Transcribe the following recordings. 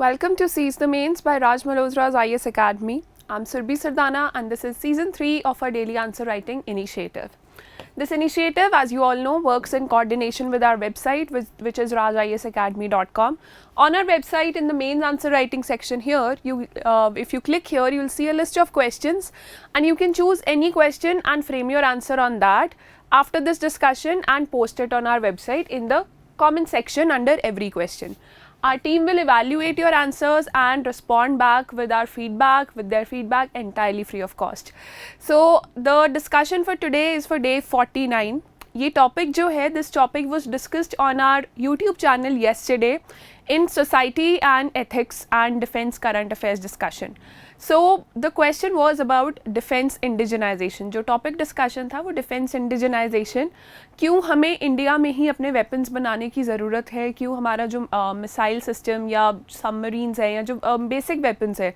Welcome to Seize the Mains by Raj Malhotra's IS Academy. I'm Surbhi Sardana and this is Season 3 of our Daily Answer Writing Initiative. This initiative, as you all know, works in coordination with our website, which is rajisacademy.com. On our website, in the mains answer writing section here, if you click here, you'll see a list of questions and you can choose any question and frame your answer on that after this discussion and post it on our website in the comment section under every question. Our team will evaluate your answers and respond back with their feedback entirely free of cost. So the discussion for today is for day 49. ये topic जो है, this topic was discussed on our YouTube channel yesterday in Society and Ethics and Defense Current Affairs discussion. So the question was about defense indigenization. जो topic discussion था वो defense indigenization, क्यों हमें India में ही अपने weapons बनाने की ज़रूरत है, क्यों हमारा जो मिसाइल सिस्टम या सबमरीन्स है या जो बेसिक weapons है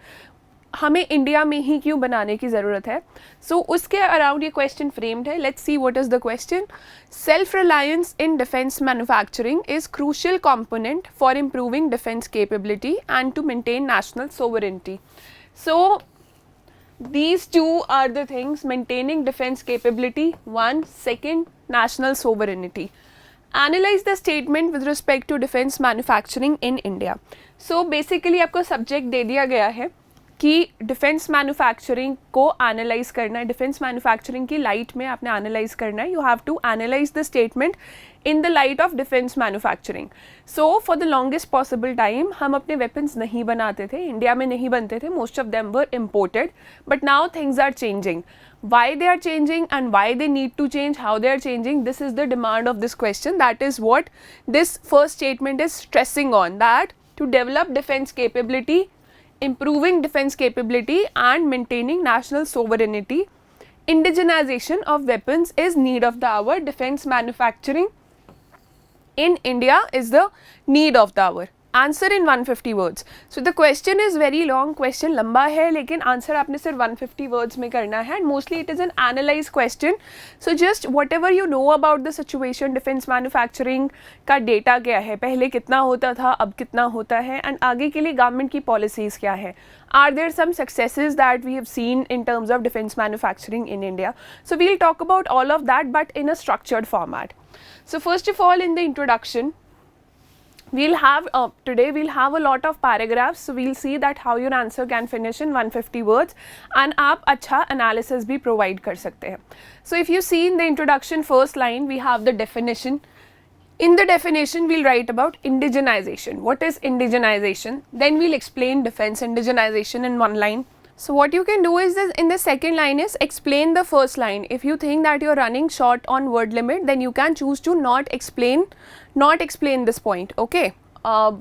हमें इंडिया में ही क्यों बनाने की ज़रूरत है. सो उसके अराउंड ये क्वेश्चन फ्रेम्ड है. Let's see what is the question. Self reliance in defence manufacturing is crucial component for improving defence capability and to maintain national sovereignty. So these two are the things: maintaining defense capability, one; second, national sovereignty. Analyze the statement with respect to defense manufacturing in India. So basically आपको subject दे दिया गया है कि defence manufacturing को analyse करना है, defence manufacturing की light में आपने एनालाइज करना है. You have to analyse the statement in the light of defence manufacturing. So for the longest possible time हम अपने वेपन्स नहीं बनाते थे, इंडिया में नहीं बनते थे, most of them were imported. But now things are changing. Why they are changing and why they need to change, how they are changing, this is the demand of this question. That is what this first statement is stressing on, that to develop defense capability, improving defense capability and maintaining national sovereignty, indigenization of weapons is need of the hour. Defense manufacturing in India is the need of the hour. Answer in 150 words. So the question is very long, question लंबा है, लेकिन answer आपने सिर्फ 150 words में करना है. And mostly it is an analyzed question. So just whatever you know about the situation, defense manufacturing का data क्या है, पहले कितना होता था, अब कितना होता है, and आगे के लिए गवर्नमेंट की पॉलिसीज़ क्या है. Are there some successes that we have seen in terms of defense manufacturing in India? So we'll talk about all of that, but in a structured format. So first of all, in the introduction, we'll have today we'll have a lot of paragraphs, so we'll see that how your answer can finish in 150 words and आप अच्छा analysis भी provide कर सकते हैं. So if you see in the introduction first line, we have the definition. In the definition we'll write about indigenization. What is indigenization? Then we'll explain defense indigenization in one line. So what you can do is this, in the second line is explain the first line. If you think that you're running short on word limit, then you can choose to not explain this point, okay.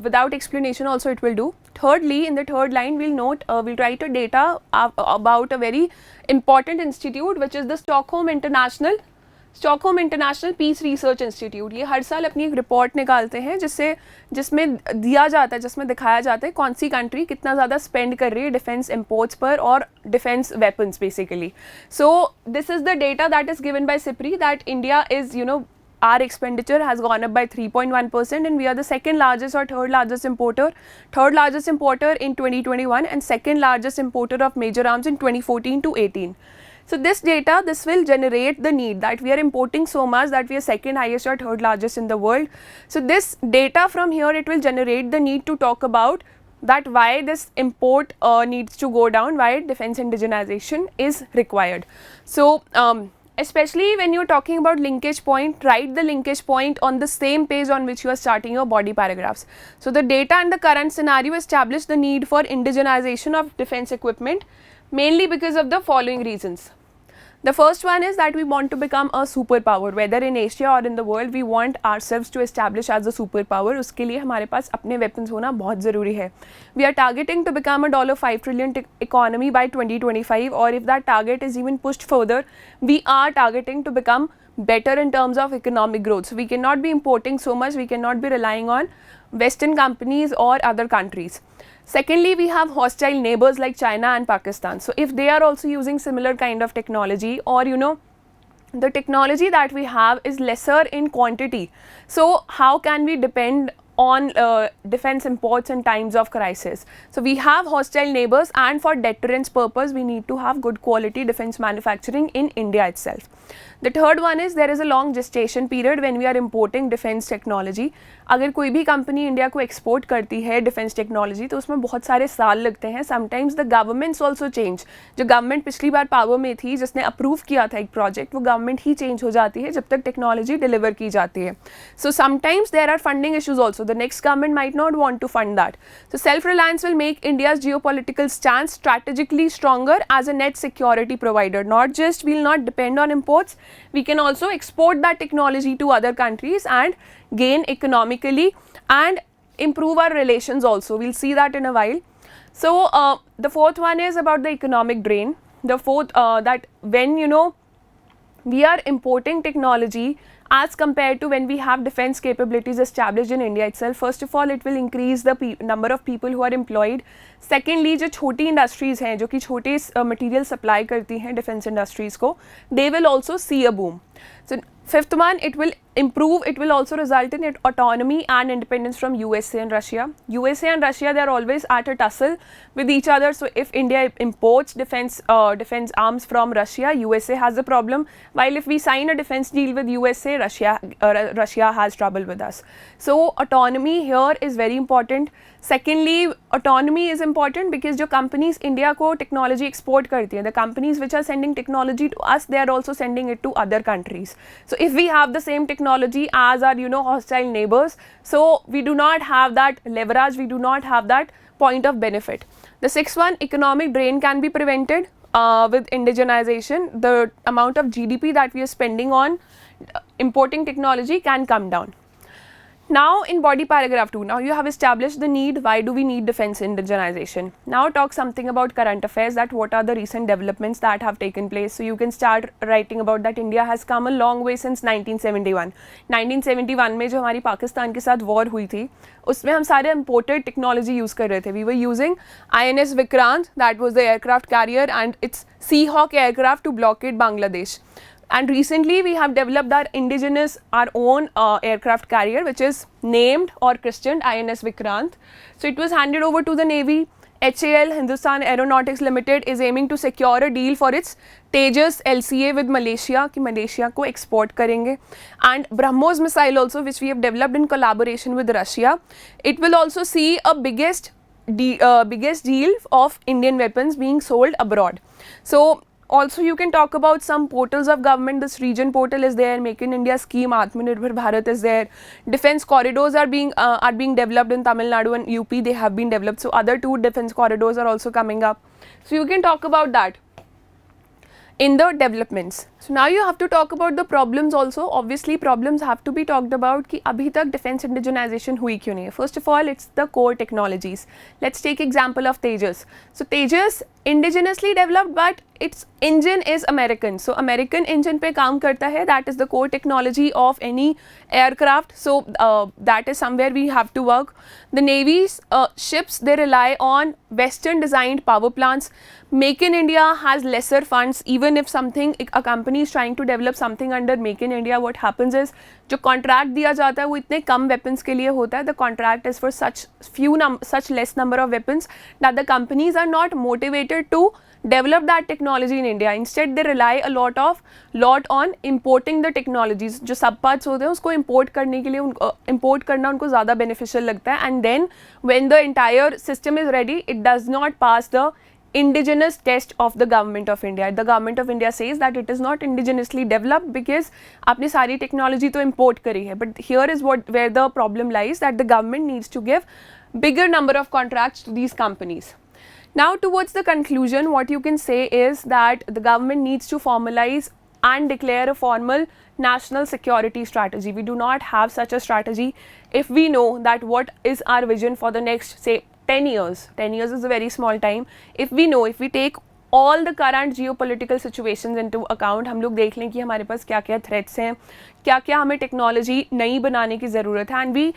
Without explanation also it will do. Thirdly, in the third line we'll write a data about a very important institute, which is the Stockholm International Peace Research Institute. ये हर साल अपनी एक report निकालते हैं जिसमें दिखाया जाता है कौन सी कंट्री कितना ज़्यादा स्पेंड कर रही है डिफेंस इम्पोर्ट्स पर और defence weapons basically. So this is the data that is given by SIPRI that India is, our expenditure has gone up by 3.1% and we are the second largest or third largest importer in 2021 and second largest importer of major arms in 2014 to 18. So this data, this will generate the need that we are importing so much that we are second highest or third largest in the world. So this data from here, it will generate the need to talk about that why this import needs to go down, why defense indigenization is required. So especially when you're talking about linkage point, write the linkage point on the same page on which you are starting your body paragraphs. So the data and the current scenario establish the need for indigenization of defense equipment mainly because of the following reasons. The first one is that we want to become a superpower, whether in Asia or in the world. We want ourselves to establish as a superpower. उसके लिए हमारे पास अपने weapons होना बहुत ज़रूरी है. We are targeting to become a $5 trillion economy by 2025, or if that target is even pushed further, we are targeting to become better in terms of economic growth. So we cannot be importing so much, we cannot be relying on Western companies or other countries. Secondly, we have hostile neighbors like China and Pakistan. So if they are also using similar kind of technology, or the technology that we have is lesser in quantity, so how can we depend on defense imports in times of crisis. So we have hostile neighbors, and for deterrence purpose we need to have good quality defense manufacturing in India itself. The third one is there is a long gestation period when we are importing defense technology. अगर कोई भी company India को export करती है defence technology तो उसमें बहुत सारे साल लगते हैं. Sometimes the governments also change. जो गवर्नमेंट पिछली बार पावर में थी जिसने अप्रूव किया था एक प्रोजेक्ट, वो गवर्नमेंट ही चेंज हो जाती है जब तक टेक्नोलॉजी डिलीवर की जाती है. So sometimes there are funding issues also. The next government might not want to fund that. So self reliance will make India's geopolitical stand strategically stronger as a net security provider. Not just we'll not depend on imports, we can also export that technology to other countries and gain economically and improve our relations also. We'll see that in a while. So the fourth one is about the economic drain. The fourth that when we are importing technology as compared to when we have defense capabilities established in India itself, first of all it will increase the number of people who are employed. Secondly, जो छोटी industries हैं जो कि छोटे material supply करती हैं defence industries को, they will also see a boom. So fifth one, it will improve, it will also result in autonomy and independence from USA and Russia. USA and Russia, they are always at a tussle with each other. So if India imports defense arms from Russia, USA has a problem. While if we sign a defense deal with USA, Russia has trouble with us. So autonomy here is very important. Secondly, autonomy is important because जो companies India को technology export करती हैं, the companies which are sending technology to us, they are also sending it to other countries. So if we have the same technology as our hostile neighbors, so we do not have that leverage, we do not have that point of benefit. The sixth one, economic drain can be prevented with indigenization. The amount of GDP that we are spending on importing technology can come down. Now in body paragraph 2, now you have established the need, why do we need defense indigenization. Now talk something about current affairs, that what are the recent developments that have taken place. So you can start writing about that India has come a long way since 1971. 1971 में जो हमारी पाकिस्तान के साथ war हुई थी उसमें हम सारे imported technology यूज़ कर रहे थे. We were using INS Vikrant, that was the aircraft carrier, and its Seahawk aircraft to blockade Bangladesh. And recently we have developed our own aircraft carrier, which is named or christened INS Vikrant. So it was handed over to the Navy. HAL, Hindustan Aeronautics Limited, is aiming to secure a deal for its Tejas LCA with Malaysia, कि Malaysia को export करेंगे. And BrahMos missile also, which we have developed in collaboration with Russia, it will also see a biggest deal of Indian weapons being sold abroad. So also you can talk about some portals of government. This region portal is there, Make in India scheme, Atmanirbhar Bharat is there, defense corridors are being developed in Tamil Nadu and UP, they have been developed. So other 2 defense corridors are also coming up. So you can talk about that in the developments. So now you have to talk about the problems also. Obviously problems have to be talked about कि अभी तक defense indigenization हुई क्यों नहीं है. First of all, it's the core technologies. Let's take example of Tejas. So Tejas indigenously developed, but its engine is American. So American engine पे काम करता है. That is the core technology of any aircraft. So that is somewhere we have to work. The Navy's ships, they rely on Western designed power plants. Make in India has lesser funds. Even if a company is trying to develop something under Make in India, what happens is जो contract दिया जाता है वो इतने कम weapons के लिए होता है. The contract is for such less number of weapons that the companies are not motivated to develop that technology in India. Instead they rely a lot on importing the technologies. जो सब parts होते हैं उसको import करने के लिए import करना उनको ज़्यादा beneficial लगता है. And then when the entire system is ready, it does not pass the indigenous test of the government of India. The government of India says that it is not indigenously developed because आपने सारी technology तो import करी है. But here is where the problem lies, that the government needs to give bigger number of contracts to these companies. Now towards the conclusion, what you can say is that the government needs to formalize and declare a formal national security strategy. We do not have such a strategy. If we know that what is our vision for the next, say, 10 years. 10 years is a very small time. If we take all the current geopolitical situations into account, हम लोग देख लें कि हमारे पास क्या क्या threats हैं, क्या क्या हमें technology नई बनाने की ज़रूरत है, and we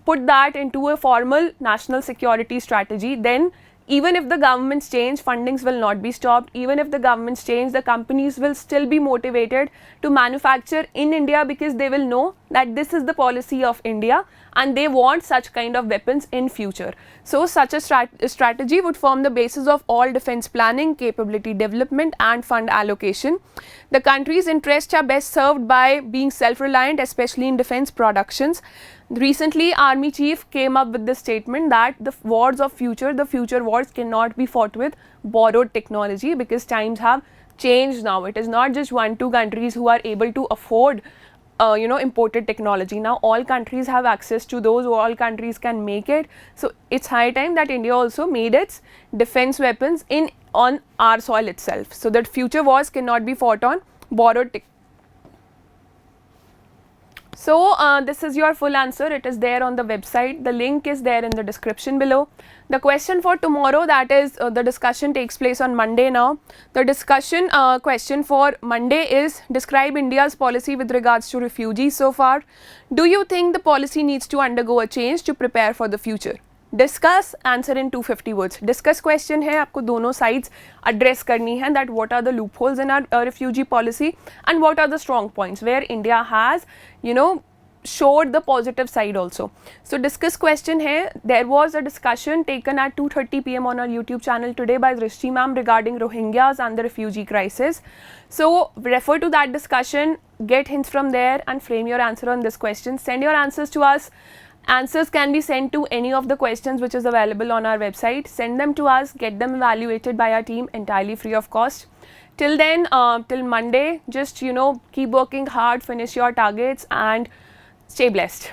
put that into a formal national security strategy, then even if the governments change, fundings will not be stopped. Even if the governments change, the companies will still be motivated to manufacture in India because they will know that this is the policy of India and they want such kind of weapons in future. So such a strategy would form the basis of all defense planning, capability development and fund allocation. The country's interests are best served by being self-reliant, especially in defense productions. Recently, Army Chief came up with the statement that the wars of future, the future wars cannot be fought with borrowed technology, because times have changed now. It is not just 1-2 countries who are able to afford imported technology. Now all countries have access to those, all countries can make it. So it's high time that India also made its defense weapons on our soil itself, so that future wars cannot be fought on borrowed technology. So this is your full answer. It is there on the website. The link is there in the description below. The question for tomorrow, that is the discussion takes place on Monday now. The discussion question for Monday is, describe India's policy with regards to refugees so far. Do you think the policy needs to undergo a change to prepare for the future? Discuss, answer in 250 words. Discuss question है, आपको दोनों sides address करनी है, that what are the loopholes in our refugee policy and what are the strong points where India has, showed the positive side also. So discuss question hai. There was a discussion taken at 2:30 PM on our YouTube channel today by Drishti ma'am regarding Rohingyas and the refugee crisis. So refer to that discussion, get hints from there and frame your answer on this question. Send your answers to us. Answers can be sent to any of the questions which is available on our website. Send them to us, get them evaluated by our team entirely free of cost. Till then, till Monday, just keep working hard, finish your targets and stay blessed.